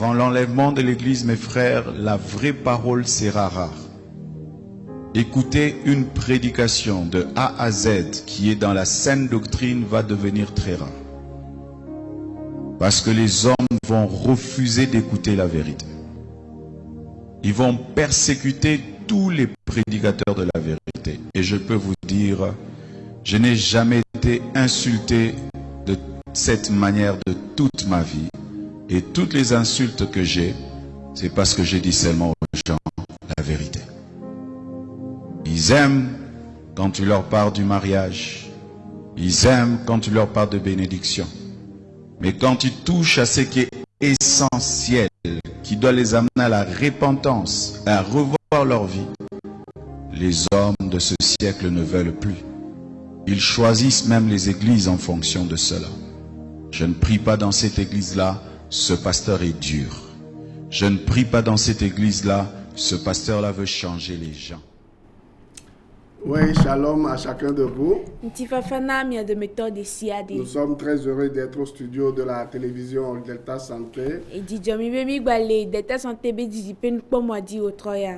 Avant l'enlèvement de l'Église, mes frères, la vraie parole sera rare. Écouter une prédication de A à Z qui est dans la saine doctrine va devenir très rare. Parce que les hommes vont refuser d'écouter la vérité. Ils vont persécuter tous les prédicateurs de la vérité. Et je peux vous dire, je n'ai jamais été insulté de cette manière de toute ma vie. Et toutes les insultes que j'ai, c'est parce que j'ai dit seulement aux gens la vérité. Ils aiment quand tu leur parles du mariage. Ils aiment quand tu leur parles de bénédiction. Mais quand tu touches à ce qui est essentiel, qui doit les amener à la repentance, à revoir leur vie, les hommes de ce siècle ne veulent plus. Ils choisissent même les églises en fonction de cela. Je ne prie pas dans cette église-là, ce pasteur est dur. Je ne prie pas dans cette église-là, ce pasteur-là veut changer les gens. Oui, shalom à chacun de vous. Nous sommes très heureux d'être au studio de la télévision Delta Santé.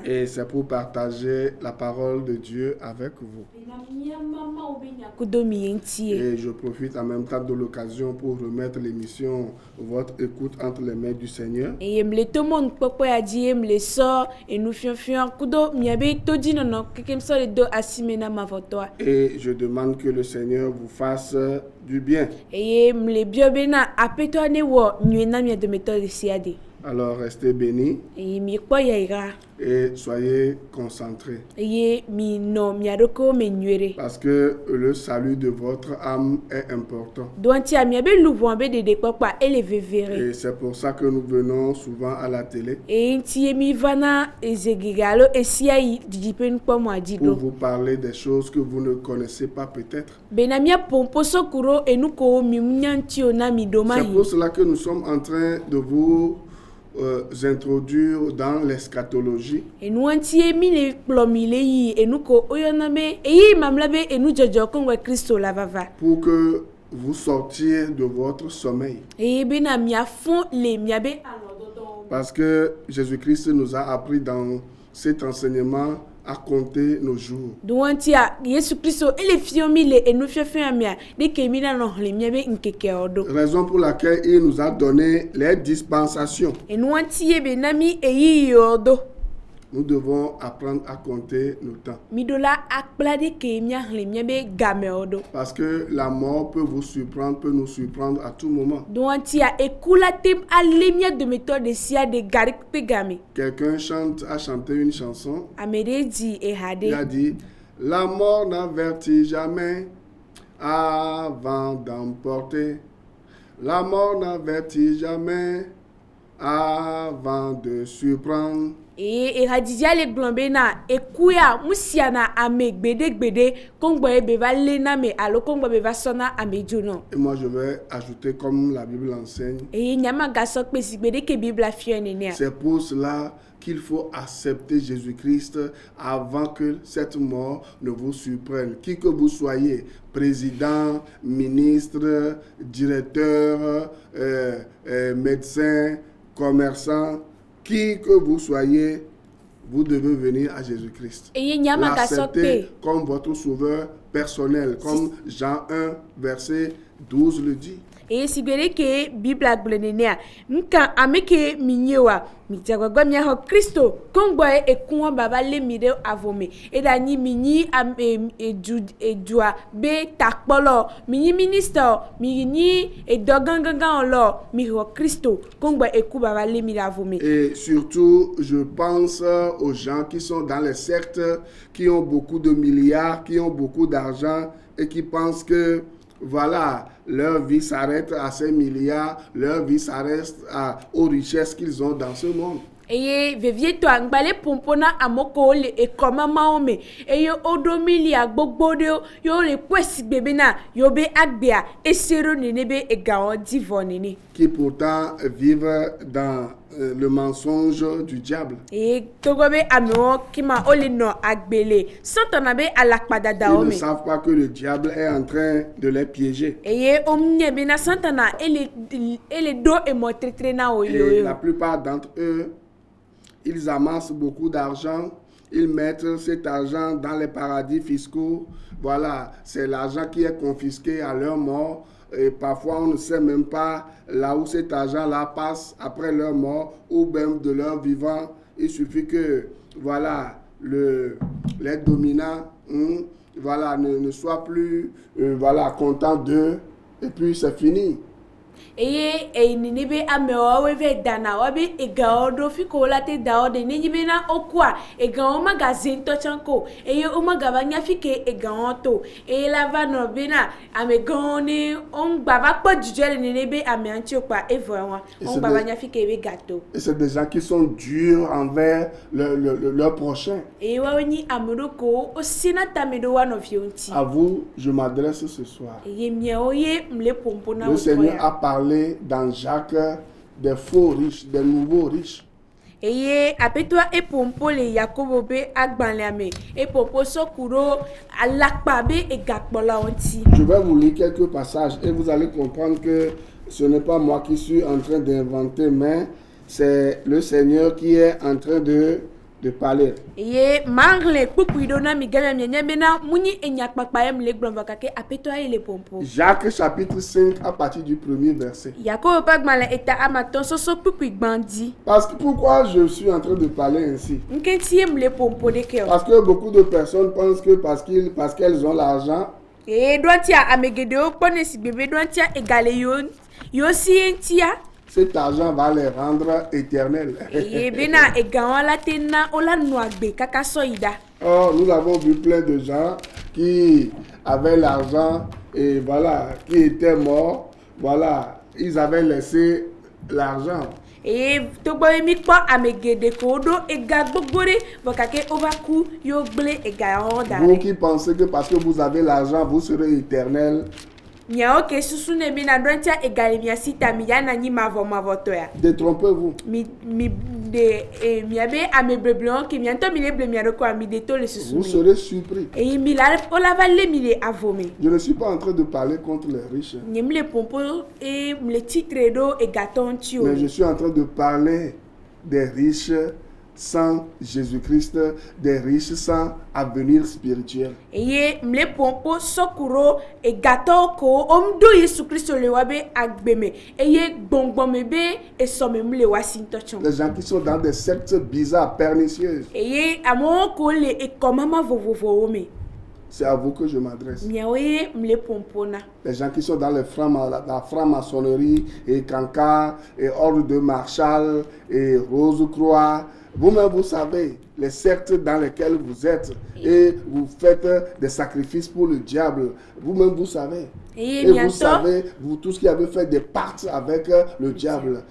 Et c'est pour partager la parole de Dieu avec vous. Et je profite en même temps de l'occasion pour remettre l'émission Votre écoute entre les mains du Seigneur. Et je demande que le Seigneur vous fasse du bien. Alors restez bénis et soyez concentrés. Parce que le salut de votre âme est important. Et c'est pour ça que nous venons souvent à la télé. Pour vous parler des choses que vous ne connaissez pas peut-être. C'est pour cela que nous sommes en train de vous introduire dans l'eschatologie. Pour que vous sortiez de votre sommeil. Parce que Jésus-Christ nous a appris dans cet enseignement à compter nos jours. Raison pour laquelle il nous a donné les dispensations. Nous devons apprendre à compter nos temps. Parce que la mort peut vous surprendre, peut nous surprendre à tout moment. Quelqu'un a chanté une chanson. Il a dit, la mort n'avertit jamais avant d'emporter. La mort n'avertit jamais avant de surprendre. Et le glombena et kuya musiana ame gbede kongbo beva lena me alo kongbo beva sona ame jono. Et moi je vais ajouter comme la Bible enseigne. Et nyama gasok pesi gbede ke Bible afione. C'est pour cela qu'il faut accepter Jésus-Christ avant que cette mort ne vous surprenne. Qui que vous soyez, président, ministre, directeur, médecin, commerçant, qui que vous soyez, vous devez venir à Jésus-Christ. L'accepter comme votre sauveur personnel, comme Jean 1, verset 12 le dit. Et si vous que Bible a glenenia, nka ameke minyewa, mitagwa mia ho Kristo, kongboye e kuwa baba le mide avome. Et dani mini am edua be takpolo, mini minister, mini e doganganga lo, mi ho Kristo, kongboye e ku baba le mide avome. Et surtout, je pense aux gens qui sont dans les sectes, qui ont beaucoup de milliards, qui ont beaucoup d'argent et qui pensent que voilà, leur vie s'arrête à ces milliards, leur vie s'arrête aux richesses qu'ils ont dans ce monde. Et vevie to angbale pompona amoko le e koma maome e yo odomilia gbogbodo yo le kwesi bebe na yo be agbea e sero nenebe e gaon divonini qui pourtant vivent dans le mensonge du diable. Et togo be ameo kima ole no agbele Satan be alakpada Ils ne daome. savent pas que le diable est en train de les piéger. Eye omnye bena Santana ele do e mo tretre na o Et yo. la plupart d'entre eux, ils amassent beaucoup d'argent. Ils mettent cet argent dans les paradis fiscaux. Voilà, c'est l'argent qui est confisqué à leur mort. Et parfois, on ne sait même pas là où cet argent-là passe après leur mort ou même de leur vivant. Il suffit que, voilà, les dominants, voilà, ne soient plus, voilà, contents d'eux. Et puis, c'est fini. Eye e nini be ameo we ve dana wabi e gao do fi ko late dao de nini be na okwa e gao magazine to chanko eye o magabanya fi ke e gao to e la va no be na ame gao ni on baba pa jujele nini be ame anti okwa e voa on babanya fi ke be gâteau. Et c'est des gens qui sont durs envers leur prochain. E wa ni amuro ko o sina tamedo wa no fionti. À vous, je m'adresse ce soir. Eye miao ye mle pompo na Le Seigneur a parlé dans Jacques des faux riches, des nouveaux riches. Eye apetwa e pompo le Yakobo be agbanle ame e pompo sokuro alakpa be e gakpola onti. Je vais vous lire quelques passages et vous allez comprendre que ce n'est pas moi qui suis en train d'inventer, mais c'est le Seigneur qui est en train de parler. Eye mangle pupuido na migame myenye bena muni enyakpakpa em le glomba kake apetwa e le pompo. Jacques chapitre 5 à partir du premier verset. Yakobo pa gbanle eta amaton soso pupui gbandi. Parce que pourquoi je suis en train de parler ainsi? Nkenti em le pompo de keo. Parce que beaucoup de personnes pensent que parce qu'elles ont l'argent, E doantia amegedeo pone si bebe doantia egale yo sientia. cet argent va les rendre éternels. Eye bena egawa la tena ola noagbe kaka soida. Or, nous avons vu plein de gens qui avaient l'argent et voilà, qui étaient morts. Voilà, ils avaient laissé l'argent. E togbo mi kwa amegede ko do ega gbogbore bokake obaku yo gble ega Vous ondare. qui pensez que parce que vous avez l'argent, vous serez éternel, Nya oke susu ne mi na dontia egale mi asita mi yana ni mavoto ya. détrompez-vous. Mi de mi abe amebleblo ke mi anto mi le ble mi aroko mi de to le susu. Vous serez surpris. E mi la ola va le mi le avome. Je ne suis pas en train de parler contre les riches, Nyem le pompo e le titre do egaton tio. mais je suis en train de parler des riches sans Jésus-Christ, des riches sans avenir spirituel. Eye mle pompo sokuro egato ko omdo Yesu Kristo le wabe agbeme eye gbongbome be esome mle wasinto chon. Les gens qui sont dans des sectes bizarres, pernicieuses, Eye amo ko le ekomama vovovo ome. c'est à vous que je m'adresse. Miawe mle pompona. Les gens qui sont dans la franc-maçonnerie et Cancan et Ordre de Marshall et Rose-Croix, vous-même vous savez les sectes dans lesquelles vous êtes et vous faites des sacrifices pour le diable. Vous-même vous savez. Eye Et vous mianto savez, vous tous qui avez fait des pactes avec le diable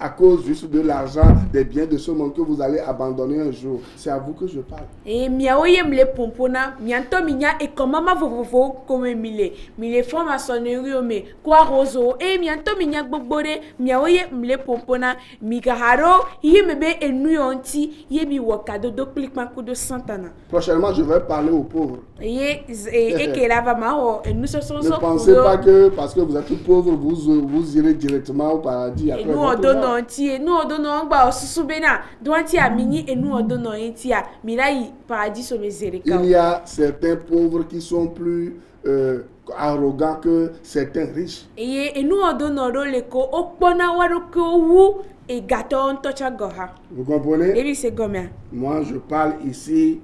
à cause juste de l'argent, des biens de ce monde que vous allez abandonner un jour. C'est à vous que je parle. e miawe mle pompona mianto minya ekomama vovovo comme mile forma sonnerie ome kwa rozo e mianto minya gbogbore miawe mle pompona migaharo yemebe enuyonti yebi wakado do klikmaku do santana. Prochainement, je vais parler aux pauvres. Eye eke lava maho enusoso Ne pensez pas que parce que vous êtes pauvre, vous irez directement au paradis après enu votre odono mort. nti enu odono ngba osusu bena doanti amini enu odono entia mirai paradis so mezereka. Il y a certains pauvres qui sont plus arrogants que certains riches. Eye enu odono ro le ko okpona waro ko wu egato ntocha goha. Vous comprenez? Ebi se gomia. Moi, je parle ici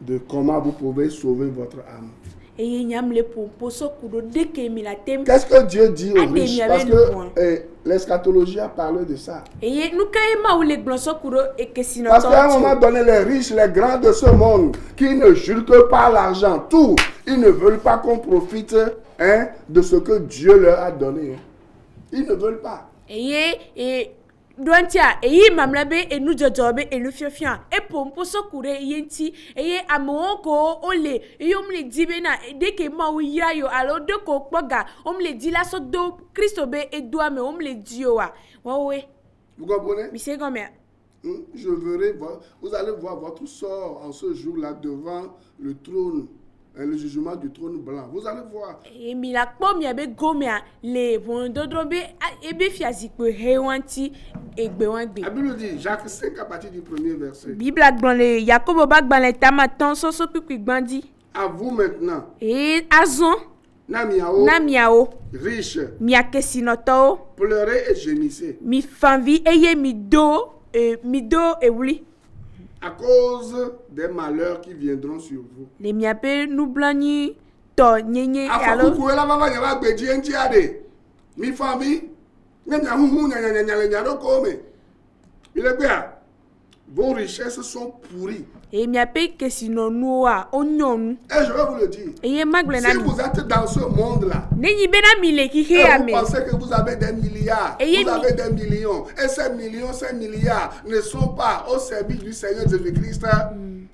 de comment vous pouvez sauver votre âme. Eye nyam le pompo so kudo deke milatem. Qu'est-ce que Dieu dit aux Ademi riches? avait Parce le point. que l'eschatologie a parlé de ça. Eye nukaye ma ule glonso kudo ekesino Parce qu'à un moment tonti. donné, les riches, les grands de ce monde, qui ne jurent que par l'argent, tout, ils ne veulent pas qu'on profite de ce que Dieu leur a donné. Ils ne veulent pas. Eye doantia eyi mamlabe enu jojobe enu fiofia e pompo so kure yenti eye amoko ole eyomle dibena deke ma wira yo alo deko kpoga omle di la so do Kristo be edua me omle dio wa wawe. Vous comprenez? mi se gomia. Je verrai, vous allez voir votre sort en ce jour-là devant le trône, le jugement du trône blanc. Vous allez voir. E mi la kpɔ miabe gomea le ʋɔnudɔdrɔ̃ be ebe fiazikpe he wanti egbe wangbe. La Bible dit, Jacques 5 à partir du premier verset. Bibla gblɔ le Yakobo ba gbalẽ tamatɔn sɔsɔ kpikpi gbãdzi. À vous maintenant, E azɔ na miawo, na miawo riches, mia kesinɔtɔwo pleurez et gémissez mi fanvi eye mi do ewli à cause des malheurs qui viendront sur vous. le miabe nublanyi tɔ nyenye alo. Afakuku la baba nyaba gbeji enti ade. Mi famille, nya huhu nya do kome. Il est bien. Vos richesses sont pourries. E miabe kesinɔnuwo a onyɔnu Et je vais vous le dire. eye magblẽ na Si mi vous êtes dans ce monde-là, nenyi bena mi le xixe et ya vous me pensez que vous avez des milliards, Et vous avez des millions, et ces millions, ces milliards ne sont pas au service du Seigneur Jésus-Christ,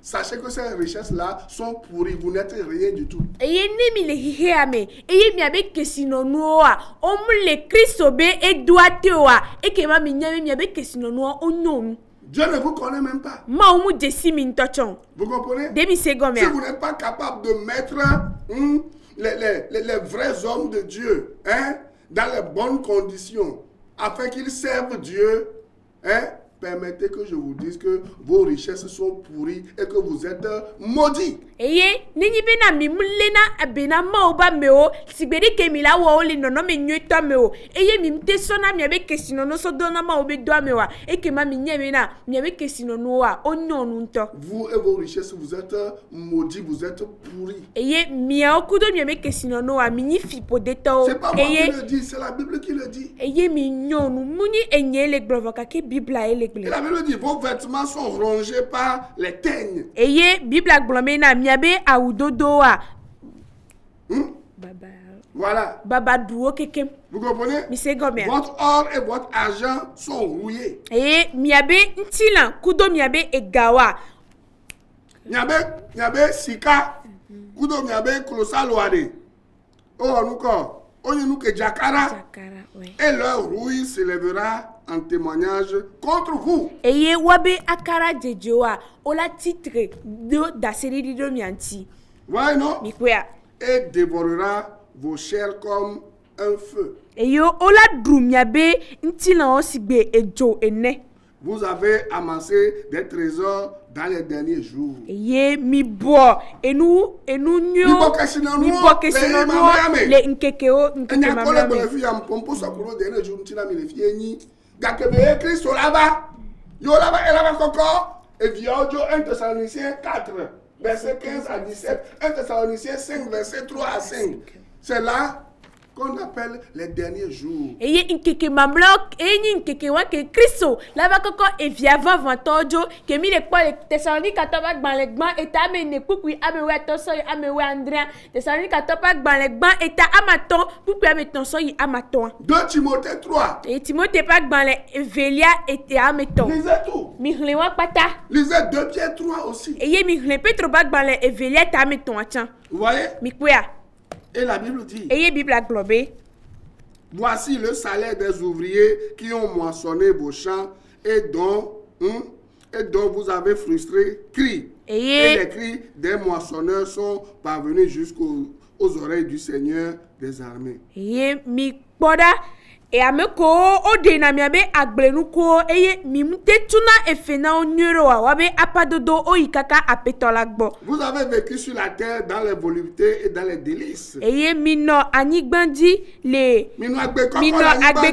sachez que ces richesses-là sont pourries. Vous n'êtes rien du tout. eye ne mi le xixe ya me eye miabe kesinɔnuwo a omu le Kristo be edoate o a ekema mi nya be miabe kesinɔnuwo onyɔnu. Dieu ne vous connaît même pas. Ma umu desi mi ntɔtsɔn. Vous comprenez? Demi se Si gomea. vous n'êtes pas capable de mettre les vrais hommes de Dieu dans les bonnes conditions afin qu'ils servent Dieu, permettez que je vous dise que vos richesses sont pourries et que vous êtes maudits. Eye nenyi bena mi mulena abena ma oba meo sigbedi ke mi la wo le nono me nyetɔ meo eye mi mte sona mi abe kesinono so dona ma obe do mewa eke ma mi nye bena mi abe kesinono wa onyɔnu ntɔ. Vous et vos richesses, vous êtes maudits, vous êtes pourris. Eye mia okudo mi abe kesinono wa mi nyi fipo detɔ. C'est pas moi qui le dis, c'est la Bible qui le dit. Eye mi nyɔnu muni enye le gblɔ kake bibla ele Et gblɔ. la Bible dit, vos vêtements sont rongés par les teignes. Eye bibla gblɔ me na mi abe awudodo wa. Voilà. Baba duo kekem. Vous comprenez? Mi se gomea. Votre or et votre argent sont rouillés. Eye miabe ntilan kudo miabe egawa. Nyabe sika. Kudo nyabe klosaloade. Oh, nous nous que Jakara. Jakara, ouais. Et leur rouille s'élèvera en témoignage contre vous. Eye wabe akara jejoa ola titre do daseri dido mianti. Voyez, non? Mikwea. Et dévorera vos chairs comme un feu. Eyo ola drumiabe ntilan osigbe ejo ene. Vous avez amassé des trésors dans les derniers jours. Eye mi bo enu nyo. Mi bo kesino le nkekeo nkeke mamame. Et Viodio 1 Thessaloniciens 4, verset 15 à 17, 1 Thessaloniciens 5, verset 3 à 5. C'est là qu'on appelle les derniers jours. Eye nkeke mamlo enyi nkeke wa ke Kristo laba koko evia vantojo ke mi le kwa le Thessalonica toba gban le gban eta me ne kukui amewe atonso amewe Andrea Thessalonica toba gban le gban eta amaton kukui ametonso yi amaton. 2 Timothée 3. Et Timothée pas gban le evelia eta ameton. Lisez tout. Mi hlewa pata. Lisez 2 Pierre 3 aussi. Eye mi hle Petro ba gban le evelia ta ameton achan. Vous voyez? Mi kwea. Et la Bible dit, Eye Bible a globé. voici le salaire des ouvriers qui ont moissonné vos champs et dont vous avez frustré cris. Et les cris des moissonneurs sont parvenus jusqu'aux oreilles du Seigneur des armées. Eye mi kpoda e ameko o de na mi abe agblenu ko eye mi mte tuna efena onyero wa wabe apadodo o ikaka apetola gbo. Vous avez vécu sur la terre dans les voluptés et dans les délices. Eye mi no anigbandi le Mi no agbe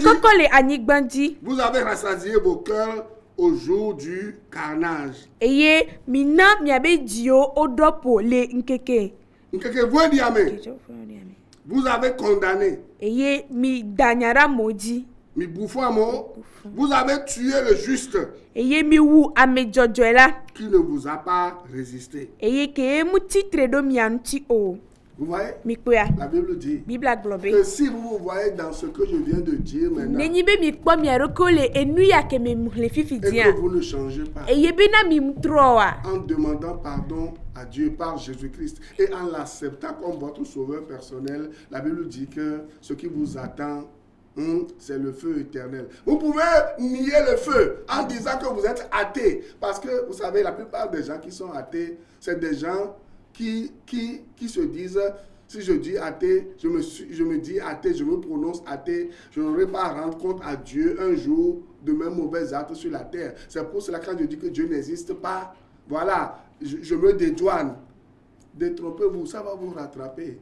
koko le anigbandi. Vous avez rassasié vos cœurs au jour du carnage. Eye mi na mi abe dio odopo le nkeke. Nkeke vous dit amen. Vous avez condamné. Eye mi danyara moji. Mi bouffamo. Vous avez tué le juste. Eye mi wu amejojoela. Qui ne vous a pas résisté. Eye ke mu titre do mi anti o. Vous voyez? Mi kwea. La Bible dit Bible a globé. que si vous vous voyez dans ce que je viens de dire maintenant Nenyi be mi kpo mi aroko le enu ya ke me mhle fifi et dia. que vous ne changez pas Eye be na mi mtroa. en demandant pardon à Dieu par Jésus-Christ et en l'acceptant comme votre sauveur personnel, la Bible dit que ce qui vous attend c'est le feu éternel. Vous pouvez nier le feu en disant que vous êtes athée. Parce que, vous savez, la plupart des gens qui sont athées, c'est des gens qui se disent, si je dis athée, je me dis athée, je me prononce athée, je n'aurai pas à rendre compte à Dieu un jour de mes mauvais actes sur la terre. C'est pour cela que quand je dis que Dieu n'existe pas, voilà, je me dédouane. Détrompez-vous, ça va vous rattraper.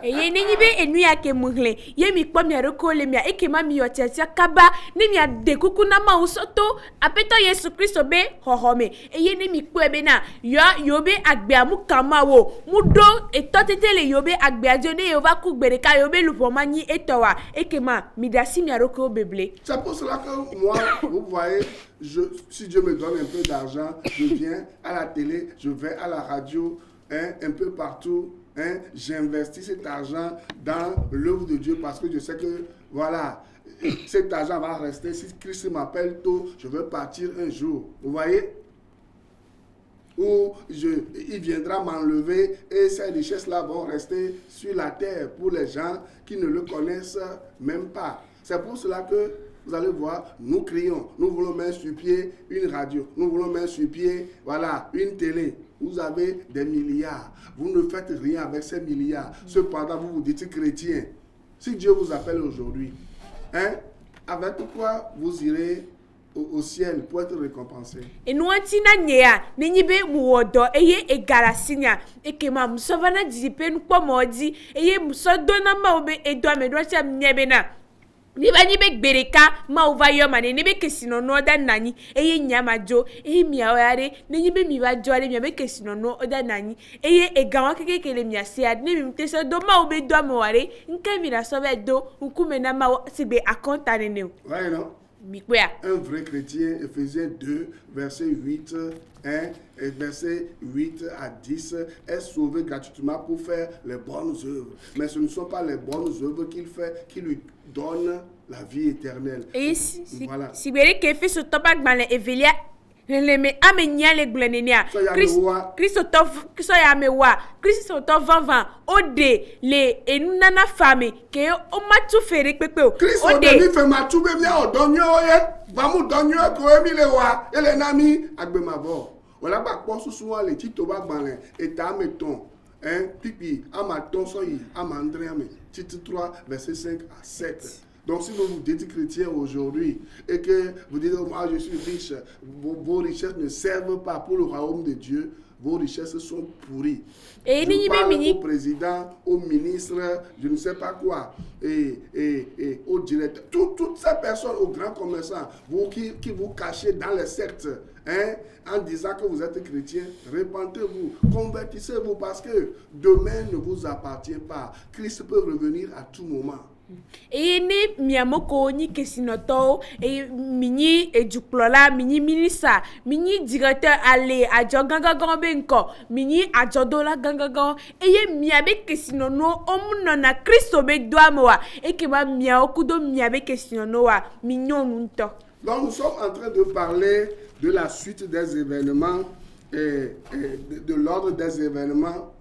Eye nenyi be enu ya ke muhle ye mi kpɔ mia roko le mia eke ma mi yotiatia kaba ne mia de kuku na ma usoto apeto Yesu Kristo be hohome eye ne mi kpɔ be na yo be agbe amu kama wo mu do etotete le yo be agbe adio ne yo va ku gbere ka yo be lupo mani etowa eke ma mi dasi mia roko beble. C'est pour cela que moi, vous voyez, si Dieu me donne un peu d'argent, je viens à la télé, je vais à la radio, un peu partout. J'investis cet argent dans l'œuvre de Dieu parce que je sais que, voilà, cet argent va rester. Si Christ m'appelle tôt, je veux partir un jour. Vous voyez? Ou il viendra m'enlever et ces richesses-là vont rester sur la terre pour les gens qui ne le connaissent même pas. C'est pour cela que vous allez voir, nous crions, nous voulons mettre sur pied une radio, nous voulons mettre sur pied, voilà, une télé. Vous avez des milliards, vous ne faites rien avec ces milliards. Cependant, vous vous dites chrétien. Si Dieu vous appelle aujourd'hui, avec quoi vous irez au ciel pour être récompensé? Et nous antina nyea nenyibe muwodo eye egarasinya ekema musovana dipe nko modi eye musodona maobe edo medwacha mnyebe na ni bani be gbereka ma uva yo mane ne be kesino no da nani eye nyama jo mia oyare ne nyibe mi ba jo ale mia be kesino no da nani eye egawa keke le mia se ad ne mi teso do ma ube do amware nka mi na so be do nkume na ma sibe akonta ne ne ouais non Mikwea. Un vrai chrétien, Ephésiens 2, verset 8, et verset 8 à 10, est sauvé gratuitement pour faire les bonnes œuvres. Mais ce ne sont pas les bonnes œuvres qu'il fait qui lui donnent la vie éternelle. Et voilà. Si vous voulez que fait ce topak dans l'Evelia, le me amenya le glenenia. Christophe ya mewa. Christophe vava ode le enunana femme que o matu fere pepe o. Christophe demi fe matu be mi o donyo ye. Ba mu donyo ko emi le wa. Ele na mi agbe mabo. Wala ba po susu wa le ti to ba gbanle eta meton. Pipi amaton so yi amandre ame. Titre 3 verset 5 à 7. Donc, si vous vous dites chrétien aujourd'hui et que vous dites, oh, moi je suis riche, vos richesses ne servent pas pour le royaume de Dieu, vos richesses sont pourries. Et je parle au président, au ministre, je ne sais pas quoi, et au directeur, toutes ces personnes, aux grands commerçants, vous qui vous cachez dans les sectes, en disant que vous êtes chrétien, repentez-vous, convertissez-vous parce que demain ne vous appartient pas. Christ peut revenir à tout moment. Et ne miamoko ni kesinoto et mini ejuklola mini minisa mini directeur ale ajo gangagan benko mini ajodola gangagan et miabe kesinono omunona Kristo be doamoa et que ma miaokudo miabe kesinono wa mignonunto. Donc nous sommes en train de parler de la suite des événements et de l'ordre des événements.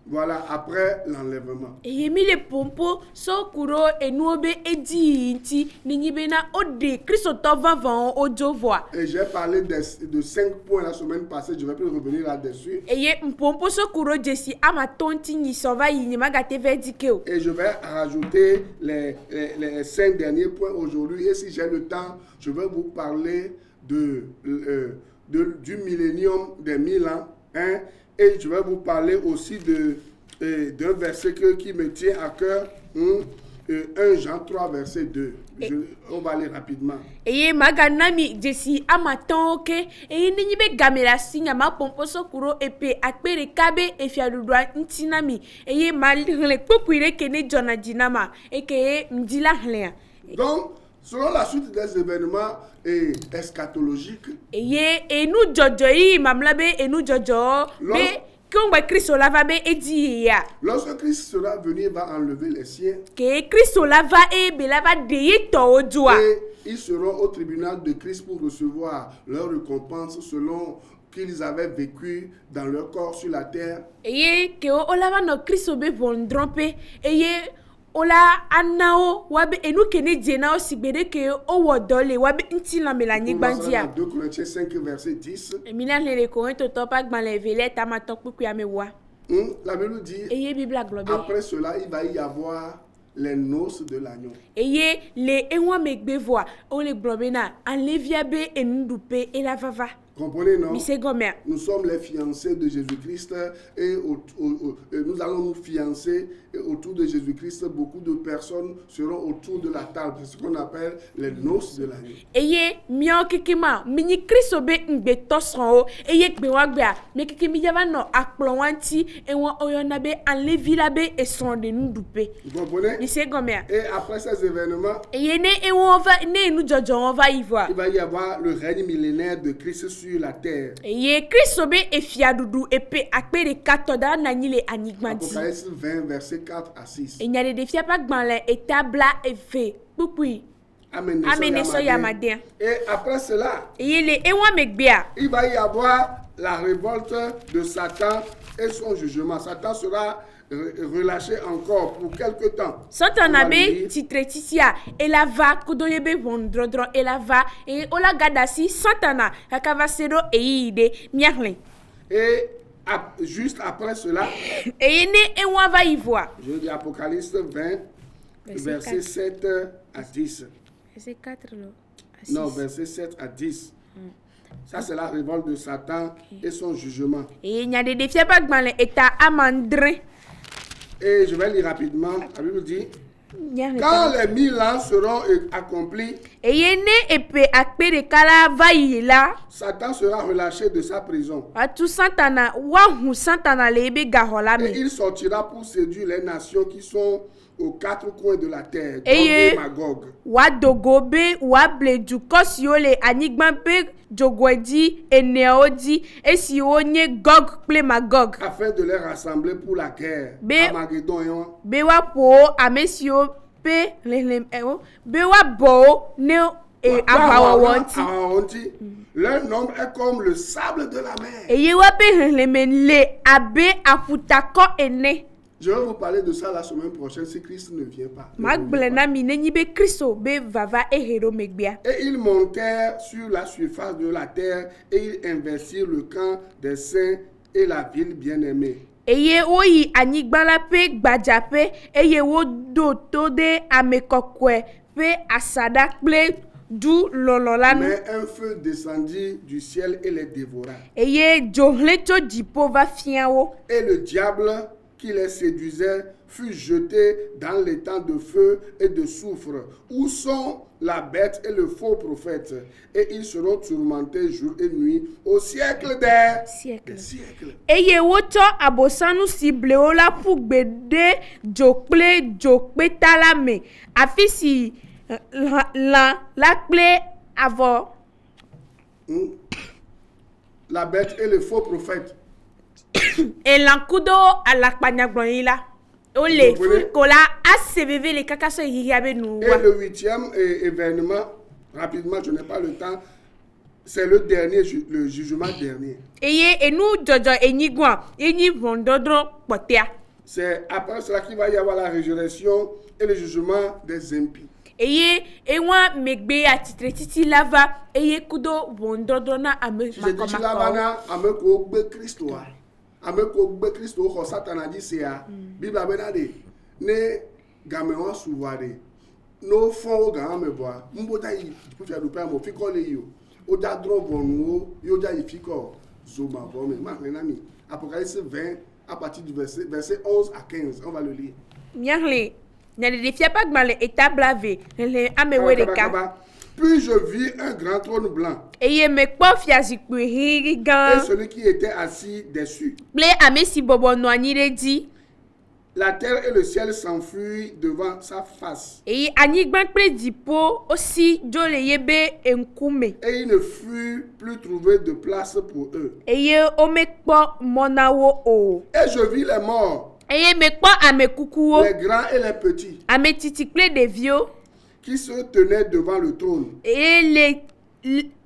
Voilà, après l'enlèvement. Et mi le pompo so kuro enuobe edi inti ninyibena ode Christophe vavant ojovoa. Et j'ai parlé de 5 points la semaine passée, je vais plus revenir là-dessus. Et mpompo so kuro jesi ama tonti ni sova yinima gate verdikeo. Et je vais rajouter les 5 derniers points aujourd'hui et si j'ai le temps, je vais vous parler du millénium des 1000 ans, et je vais vous parler aussi d'un verset qui me tient à cœur, 1 Jean 3, verset 2. On va aller rapidement. Et maganami jesi amatonke et nibe gamela sinya ma pompo sokuro epe akpere kabe efialudwa ntinami et mal le popuire kene jona dinama et que mdila hlen. Donc selon la suite des événements eschatologiques, et nous jojoyi mamlabe et nous jojo be kongba Christ lava be edi ya. Lorsque Christ sera venu, il va enlever les siens. Que Christ lava e be lava de to ojua. Et ils seront au tribunal de Christ pour recevoir leur récompense selon qu'ils avaient vécu dans leur corps sur la terre. Et que o lava no Christ be vondrompe et ola anao wabe enu kene diena o sigbede ke o wodole wabe nti la melani gbandia 2 Corinthiens 5 verset 10. Emilia le Corinto to pa gban le vele ta ma to puku amewa La Bible dit eye Bible globe après cela il va y avoir les noces de l'agneau. eye le enwa megbe voa o le globe na enlevia be endupe e la vava Comprenez, non? Nous sommes les fiancés de Jésus-Christ et nous allons nous fiancer autour de Jésus-Christ. Beaucoup de personnes seront autour de la table. C'est ce qu'on appelle les noces de l'agneau. Eye mio kikima mini Kristo be ngbe tosron o eye gbe wa gbe a me kikimi java no akplon wanti e won oyona be enlevi la be e son de nous dupe. Vous comprenez? Et après ces événements, eye ne e won va ne nous jojo on va y voir. Il va y avoir le règne millénaire de Christ sur la terre. Eye Kristo be e fiadudu epe akpere katoda na nyile anigmanti. Apocalypse 20 verset 4 à 6. E nyade de fia pa gbanle etabla e fe pupui. Amen. Et après cela, il va y avoir la révolte de Satan et son jugement. Satan sera relâché encore pour quelque temps. Satan be titretisia et la va kudoyebe vondrodro et la va et ola gadasi Satana kakavasero e ide miarle. Et juste après cela, et ne e wa va y voir. Je dis Apocalypse 20 verset 7 à 10. Verset 4 non, verset 7 à 10. Ça, c'est la révolte de Satan et son jugement. Et je vais lire rapidement. La Bible dit, quand les 1000 ans seront accomplis, Satan sera relâché de sa prison. Et il sortira pour séduire les nations qui sont aux quatre coins de la terre, Gog et Magog. Wadogobe wable du kosiole anigmampe jogwedi eneodi esionye Gog ple Magog. Afin de les rassembler pour la guerre. Armageddon. Bewa po amesio pe bewa bo ne abawanti. Leur nombre est comme le sable de la mer. Eye wape le abe afutako ene. Je vais vous parler de ça la semaine prochaine si Christ ne vient pas. Et ils montèrent sur la surface de la terre et ils investirent le camp des saints et la ville bien-aimée. Eye oyi anigbala pe gbajape eye wo do to de amekokwe pe asada ple du lololanu. Mais un feu descendit du ciel et les dévora. Eye johleto dipo va fiawo. Et le diable qui les séduisait fut jeté dans les temps de feu et de soufre, où sont la bête et le faux prophète, et ils seront tourmentés jour et nuit au siècle des siècles. Eye woto abosanu sibleola pugbede jokpe talame afisi la ple avant. La bête et le faux prophète. Et l'encudo à la pagnagbonila. Ole kola ACVV les kakaso yiabe nou. Et le 8e événement, rapidement, je n'ai pas le temps, c'est le dernier, le jugement dernier. Et nous, Jojo Enigwa, Eni Vondodro Potea. C'est après cela qu'il va y avoir la résurrection et le jugement des impies. Eye ewa megbe atitre titi lava eye kudo Vondodro na ame makoma. Lava na ame ko gbe Kristo a. Ame ko gbe Kristo ko Satan a dit c'est a. Bible abenade ne gamewa suware. No fon ga me boa. Mbota yi pour faire du pain mo fiko le yo. O da dro vonu yo da yi fiko zoma bo me ma nami. Apocalypse 20 à partir du verset 11 à 15. On va le lire. Miarle ne le défia pas mal étape lavé. Le amewe de ka. Puis je vis un grand trône blanc. Et celui qui était assis dessus. La terre et le ciel s'enfuient devant sa face. Et il ne fut plus trouvé de place pour eux. Et je vis les morts. Les grands et les petits. Qui se tenaient devant le trône. Et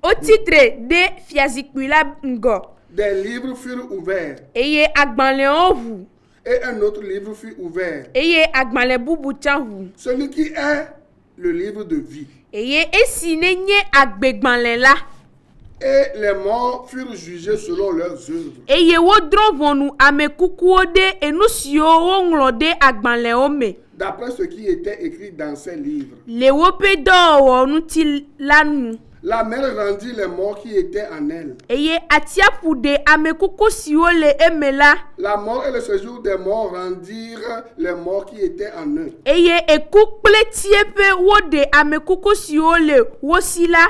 au titre de Fiazikula Ngo. Des livres furent ouverts. Et Et un autre livre fut ouvert. eye agbalẽ bubu tsã ʋu. Celui qui est le livre de vie. Eye esi ne nye agbegbalẽ la. Et les morts furent jugés selon leurs œuvres. Eye wodrɔ̃ ʋɔnu ame kukuwo ɖe enu siwo woŋlɔ ɖe agbalẽwo me. D'après ce qui était écrit dans ces livres. Le woƒe dɔwɔwɔ ŋuti la nu. La mer rendit les morts qui étaient en elle. Eye atiaƒu ɖe ame kuku siwo le eme la. La mort et le séjour des morts rendirent les morts qui étaient en eux. Eye eku kple tieƒe woɖe ame kuku siwo le wo si la.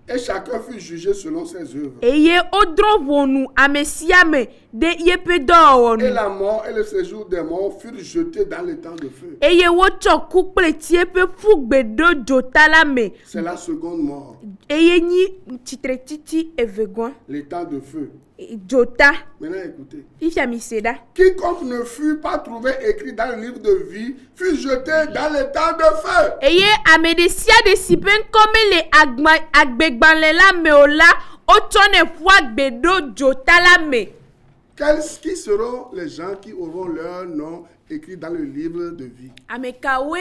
Et chacun fut jugé selon ses œuvres. Eye wodrɔ̃ ʋɔnu ame sia ame ɖe yeƒe dɔwɔwɔ Et nu. la mort et le séjour des morts furent jetés dans le temps de feu. Eye wotsɔ ku kple tieƒe ƒu gbe ɖo dzota la me. C'est la seconde mort, Eye nyi tsitretiti evegɔa. le temps de feu. Dzota. Maintenant écoutez. Ifia mi se ɖa. Quiconque ne fut pas trouvé écrit dans le livre de vie fut jeté dans le temps de feu. Eye ame ɖe sia ɖe si ƒe ŋkɔ mele agbegbalẽ la me o la, wotsɔnɛ ƒu agbe ɖo dzota la me. Qui seront les gens qui auront leur nom écrit dans le livre de vie? Ame kawoe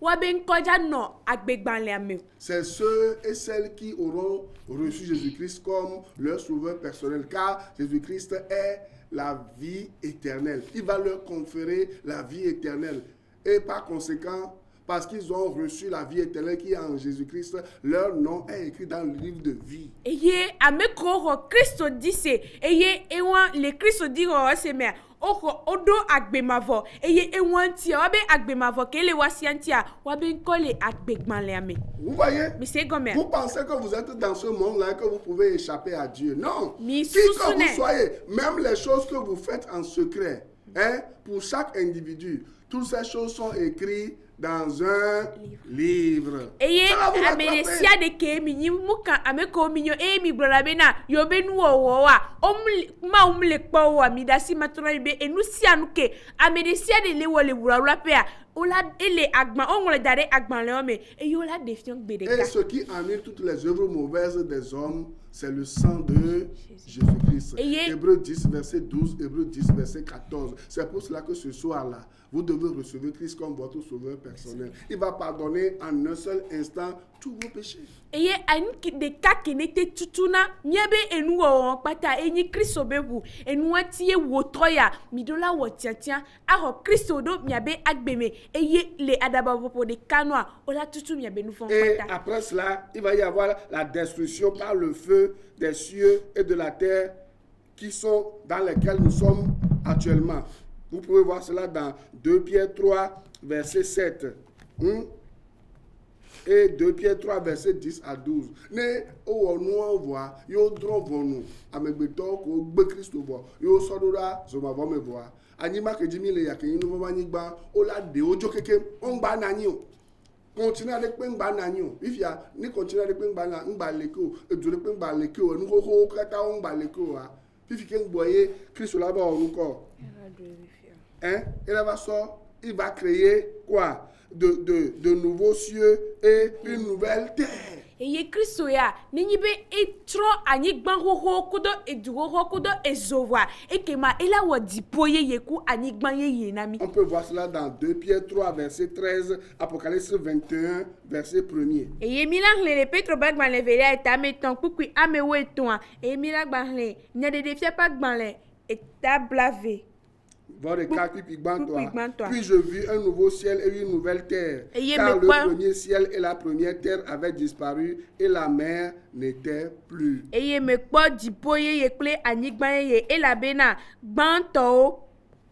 woabe ŋkɔdza nɔ agbegbalẽa me. C'est ceux et celles qui auront reçu Jésus-Christ comme leur sauveur personnel, car Jésus-Christ est la vie éternelle. Il va leur conférer la vie éternelle. Et par conséquent, parce qu'ils ont reçu la vie éternelle qui est en Jésus-Christ, leur nom est écrit dans le livre de vie. Eye ame kewo xɔ Kristo di se, eye ewa le Kristo di xɔ se mea, woɖo agbemavɔ, eye ewa ŋutia woabe agbemavɔ ke le woasia ŋutia woabe ŋkɔ le agbegbalẽa me. Vous voyez? Mi se gɔmea? Vous pensez que vous êtes dans ce monde-là et que vous pouvez échapper à Dieu. Non. Mi Qui que susune. vous soyez, même les choses que vous faites en secret, hein, pour chaque individu, toutes ces choses sont écrites dans un livre. Eye Ça va vous ame ɖe rattraper. sia ɖe ke mi nyi mu kan ame kewo mi nyo eye mi gblɔna bena yewobe nuwɔwɔwoa Mawu mele kpɔ woa mi ɖe asi matrɔ yi be enu sia nu ke ame ɖe sia ɖe le wɔ le wlawlaƒea wola ele woŋlɔ da ɖe agbalẽwo me eye wola ɖe fiɔ gbe Et ɖeka. ce qui annule toutes les œuvres mauvaises des hommes, c'est le sang de Jésus-Christ. Et Hébreux 10, verset 12, Hébreux 10, verset 14. C'est pour cela que ce soir-là, vous devez recevoir Christ comme votre sauveur personnel. Il va pardonner en un seul instant tous vos péchés. Eye anu ɖeka ke ne te tutuna miabe enuwɔwɔ kpata enyi Kristo be ʋu enua tie wòtrɔ ya mi ɖo la wɔ tiatia axɔ Kristo ɖo miabe agbeme eye le adabɔƒoƒo ɖeka nua wola tutu miabe nufɔ Et kpata. après cela, il va y avoir la destruction par le feu des cieux et de la terre qui sont dans lesquels nous sommes actuellement. Vous pouvez voir cela dans 2 Pierre 3, verset 7. Et 2 Pierre 3, verset 10 à 12. Ne owo voa yo dron vonu amegbeto ko gbe Kristo bo yo sodora zoma vo me voa anyima ke jimi le yakeni no va nyigba ola de ojo keke ngba nanyi o continue avec pe ngba nanyi o ifia ni continue avec pe ngba leko edure pe ngba leko enu ho kata ngba leko a fifi ke ngboye Kristo la ba oruko hein il va sort il va créer quoi de nouveaux cieux et une nouvelle terre. Eye Kristo ya nenyi be etrɔ anyigba xoxo kudo edu xoxo kudo ezovoa ekema ela wɔ dziƒo yeye ku anyigba yeye na mi. On peut voir cela dans 2 Pierre 3, verset 13, Apocalypse 21, verset 1er. Eye mi la xlẽ le Petro be agbalẽ velia etame etɔ̃ kpukpui amewo etɔ̃a eye mi la gba xlẽ nyaɖeɖe fia ƒe agbalẽ eta blave. Puis je vis un nouveau ciel et une nouvelle terre. Car le premier ciel et la première terre avaient disparu et la mer n'était plus. Eye me kpɔ dziƒo yeye kple anyigba yeye elabena gbãtɔwo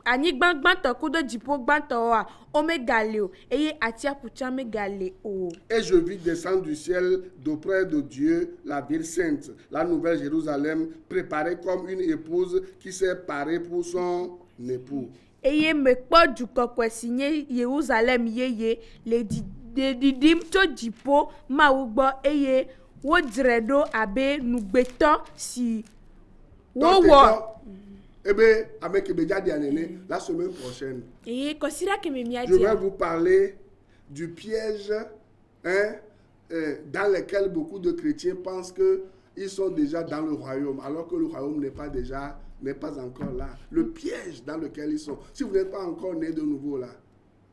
anyigba gbãtɔ kudo dziƒo gbãtɔwoa omegale o eye atsiaƒu tsã megale o. Et je vis descendre du ciel d'auprès de Dieu la ville sainte, la nouvelle Jérusalem, préparée comme une épouse qui s'est parée pour son époux. Eye me kpɔ dukɔkɔe si nye Yerusalem yeye le didim tso dziƒo Mawu gbɔ eye wodzre ɖo abe nugbetɔ si wowɔ. La semaine prochaine, Eye kɔsira keme mia je vais dia. vous parler du piège dans lequel beaucoup de chrétiens pensent que ils sont déjà dans le royaume, alors que le royaume n'est pas encore là. Le piège dans lequel ils sont. Si vous n'êtes pas encore né de nouveau là,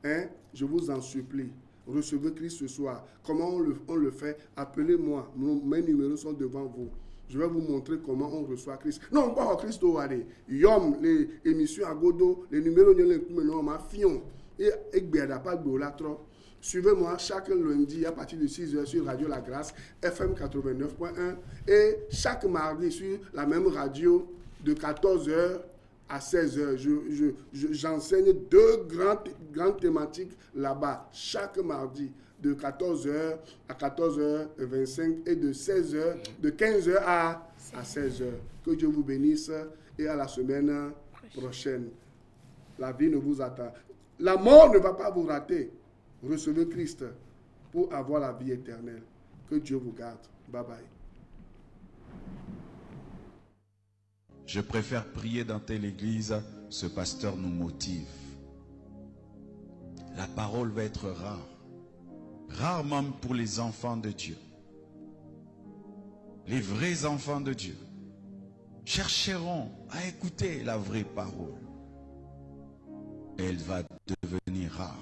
hein, je vous en supplie, recevez Christ ce soir. Comment on le fait? Appelez-moi. Mes numéros sont devant vous. Je vais vous montrer comment on reçoit Christ. Non, pas Christ au Wade. Yom, les émissions à Godo, les numéros de l'économie, ma fion. Et Béada, pas de trop. Suivez-moi chaque lundi à partir de 6h sur Radio La Grâce, FM 89.1. Et chaque mardi sur la même radio de 14h à 16h. J'enseigne deux grandes thématiques là-bas, chaque mardi, de 14h à 14h25 et de 15h à 16h. Que Dieu vous bénisse et à la semaine prochaine. La vie ne vous attend. La mort ne va pas vous rater. Recevez Christ pour avoir la vie éternelle. Que Dieu vous garde. Bye bye. Je préfère prier dans telle église, ce pasteur nous motive. La parole va être rare. Rare même pour les enfants de Dieu. Les vrais enfants de Dieu chercheront à écouter la vraie parole. Elle va devenir rare.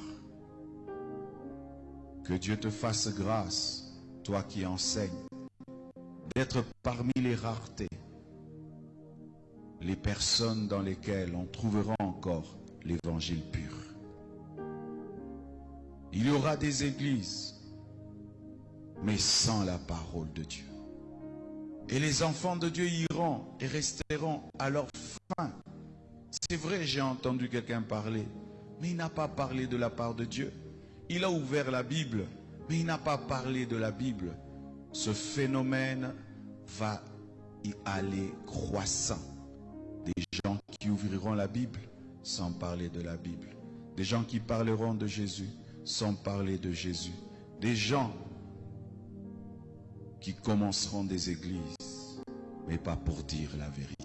Que Dieu te fasse grâce, toi qui enseignes, d'être parmi les raretés, les personnes dans lesquelles on trouvera encore l'évangile pur. Il y aura des églises, mais sans la parole de Dieu. Et les enfants de Dieu iront et resteront à leur fin. C'est vrai, j'ai entendu quelqu'un parler, mais il n'a pas parlé de la part de Dieu. Il a ouvert la Bible, mais il n'a pas parlé de la Bible. Ce phénomène va y aller croissant. Des gens qui ouvriront la Bible sans parler de la Bible. Des gens qui parleront de Jésus sans parler de Jésus. Des gens qui commenceront des églises, mais pas pour dire la vérité.